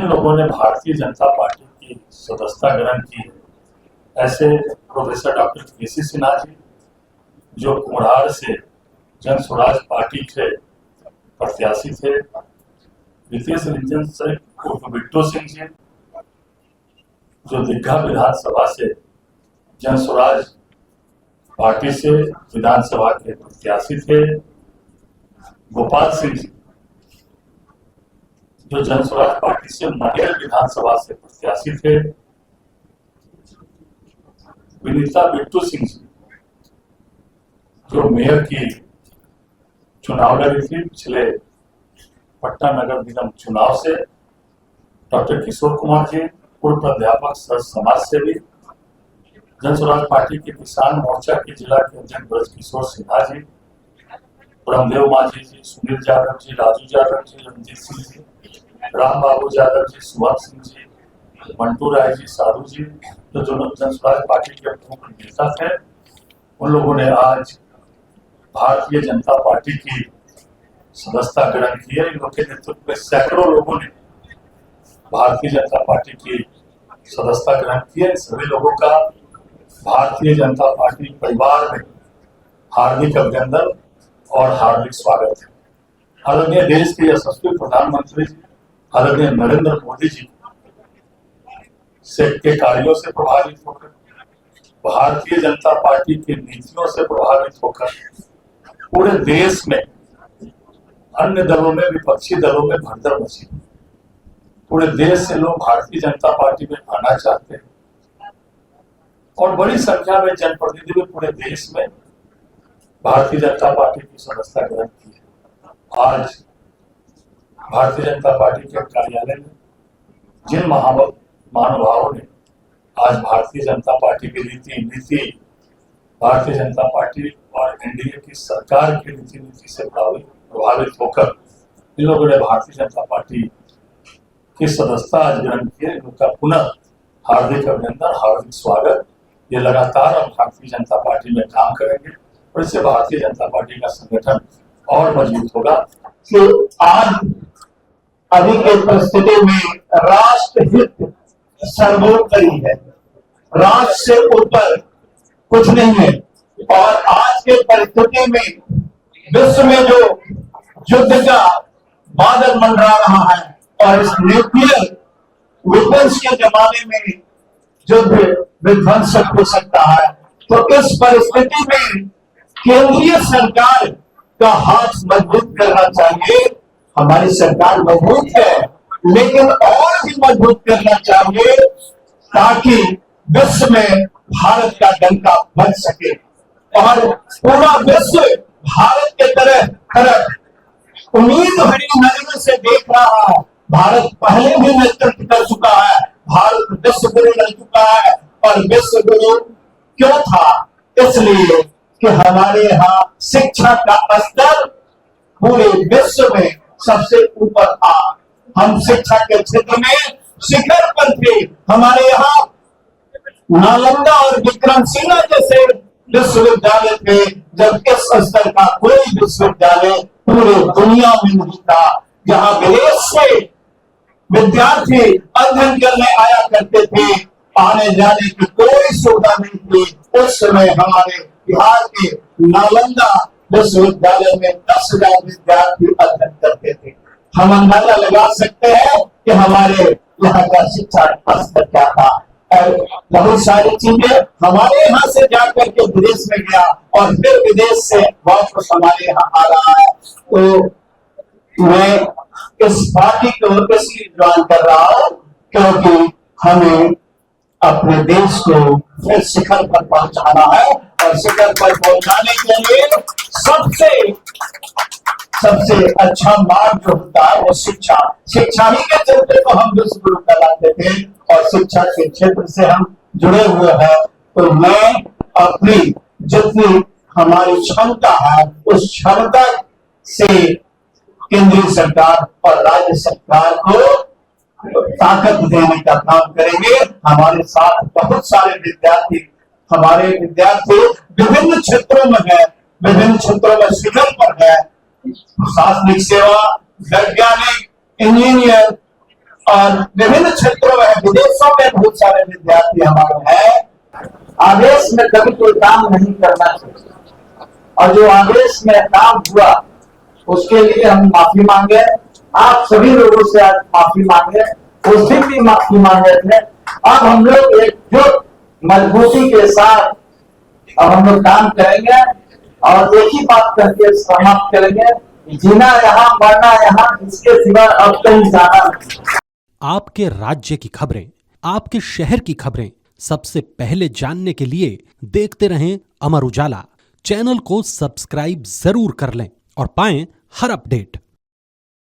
जिन लोगों ने भारतीय जनता पार्टी की सदस्यता ग्रहण की है, ऐसे प्रोफेसर डॉक्टर केसी सिन्हा जी, जो कुम्हरार से जन स्वराज पार्टी के प्रत्याशी थे, रितेश रंजन से उर्फ बिट्टू सिंह जी, जो दीघा विधानसभा से जन स्वराज पार्टी से विधानसभा के प्रत्याशी थे, गोपाल सिंह जी, जो जन स्वराज पार्टी से मनेर विधानसभा से प्रत्याशी थे, विनीता बिट्टू सिंह जी, जो मेयर की चुनाव लड़ी थी पिछले पटना नगर निगम चुनाव से, डॉक्टर किशोर कुमार जी, पूर्व प्राध्यापक सर समाज सेवी, जन स्वराज पार्टी के किसान मोर्चा के जिला के अध्यक्ष ब्रज किशोर सिन्हा जी, ब्रह्मदेव माझी जी, सुनील यादव जी, राजू यादव जी, रणजीत सिंह जी, राम बाबू यादव जी, सुभाष सिंह जी, मंटू राय जी, साधु जी, जो जन स्वराज पार्टी के प्रमुख नेता थे, उन लोगों ने आज भारतीय जनता पार्टी की सदस्यता ग्रहण की है। इन लोगों के नेतृत्व में सैकड़ों लोगों ने भारतीय जनता पार्टी की सदस्यता ग्रहण की है। सभी लोगों का भारतीय जनता पार्टी परिवार में हार्दिक अभिनंदन और हार्दिक स्वागत है। आदरणीय देश के यशस्वी प्रधानमंत्री जी, आदरणीय नरेंद्र मोदी जी से के कार्यों से प्रभावित होकर, भारतीय जनता पार्टी की नीतियों से प्रभावित होकर पूरे देश में अन्य दलों में, विपक्षी दलों में भगदड़ मची। पूरे देश से लोग भारतीय जनता पार्टी में आना चाहते हैं और बड़ी संख्या में जनप्रतिनिधि भी पूरे देश में भारतीय जनता पार्टी की सदस्यता ग्रहण की है। आज भारतीय जनता पार्टी के कार्यालय में जिन महानुभावों ने आज भारतीय जनता पार्टी की नीति भारतीय जनता पार्टी और एनडीए की सरकार की नीति से प्रभावित होकर इन लोगों ने भारतीय जनता पार्टी की सदस्यता आज ग्रहण की है, इनका पुनः हार्दिक अभिनंदन, हार्दिक स्वागत। ये लगातार अब भारतीय जनता पार्टी में काम करेंगे और इससे भारतीय जनता पार्टी का संगठन और मजबूत होगा। तो आज अभी के परिस्थिति में राष्ट्रहित सर्वोपरि है, राष्ट्र से ऊपर कुछ नहीं है। और आज के परिस्थिति में विश्व में जो युद्ध का बादल मंडरा रहा है और इस न्यूक्लियर वेपन्स के जमाने में युद्ध विध्वंसक हो सकता है, तो इस परिस्थिति में केंद्रीय सरकार का हाथ मजबूत करना चाहिए। हमारी सरकार मजबूत है, लेकिन और भी मजबूत करना चाहिए ताकि विश्व में भारत का डंका बन सके और पूरा विश्व भारत के तरफ उम्मीद भरी नजरों से देख रहा है। भारत पहले भी नेतृत्व कर चुका है, भारत विश्व गुरु बन चुका है। और विश्व गुरु क्यों था? इसलिए कि हमारे यहाँ शिक्षा का स्तर पूरे विश्व में सबसे ऊपर था। हम शिक्षा के क्षेत्र में शिखर पर थे। हमारे यहाँ नालंदा और विक्रमशिला जैसे विश्वविद्यालय थे, जब इस स्तर का कोई विश्वविद्यालय पूरे दुनिया में नहीं था। जहां विदेश से विद्यार्थी अध्ययन करने आया करते थे, आने जाने की कोई सुविधा नहीं थी। उस समय हमारे बिहार के नालंदा विश्वविद्यालय में 10,000 विद्यार्थी अध्ययन करते थे। हम अंदाजा लगा सकते हैं कि हमारे यहाँ का शिक्षा स्तर क्या था। बहुत सारी चीजें हमारे यहाँ से जाकर के विदेश में गया और फिर विदेश से वापस हमारे यहाँ आ रहा है। तो मैं इस पार्टी को इसलिए ज्वाइन कर रहा हूं क्योंकि हमें अपने देश को फिर शिखर पर पहुंचाना है और शिखर पर पहुंचाने के लिए सबसे अच्छा मार्ग जो होता है वो शिक्षा ही के चलते तो हम विश्व गुरु कहलाते थे और शिक्षा के क्षेत्र से हम जुड़े हुए हैं। तो मैं अपनी जितनी हमारी क्षमता है उस क्षमता से केंद्रीय सरकार और राज्य सरकार को ताकत देने का काम करेंगे। हमारे साथ बहुत सारे हमारे विद्यार्थी विभिन्न क्षेत्रों में है, विभिन्न क्षेत्रों में शिखर पर है। प्रशासनिक सेवा, वैज्ञानिक, इंजीनियर, और विभिन्न क्षेत्रों में विदेशों में बहुत सारे विद्यार्थी हमारे हैं। आदेश में कभी कोई काम नहीं करना चाहिए, और जो आदेश में काम हुआ उसके लिए हम माफी मांगे। आप सभी लोगों से आज माफी मांगे, उस दिन भी माफी मांगे थे। अब हम लोग एकजुट मजबूती के साथ अब हम लोग काम करेंगे और एक ही बात करके समाप्त करेंगे, जीना यहाँ मरना यहाँ, इसके सिवा अब कहीं जाना नहीं। आपके राज्य की खबरें, आपके शहर की खबरें सबसे पहले जानने के लिए देखते रहें अमर उजाला। चैनल को सब्सक्राइब जरूर कर लें और पाएं हर अपडेट।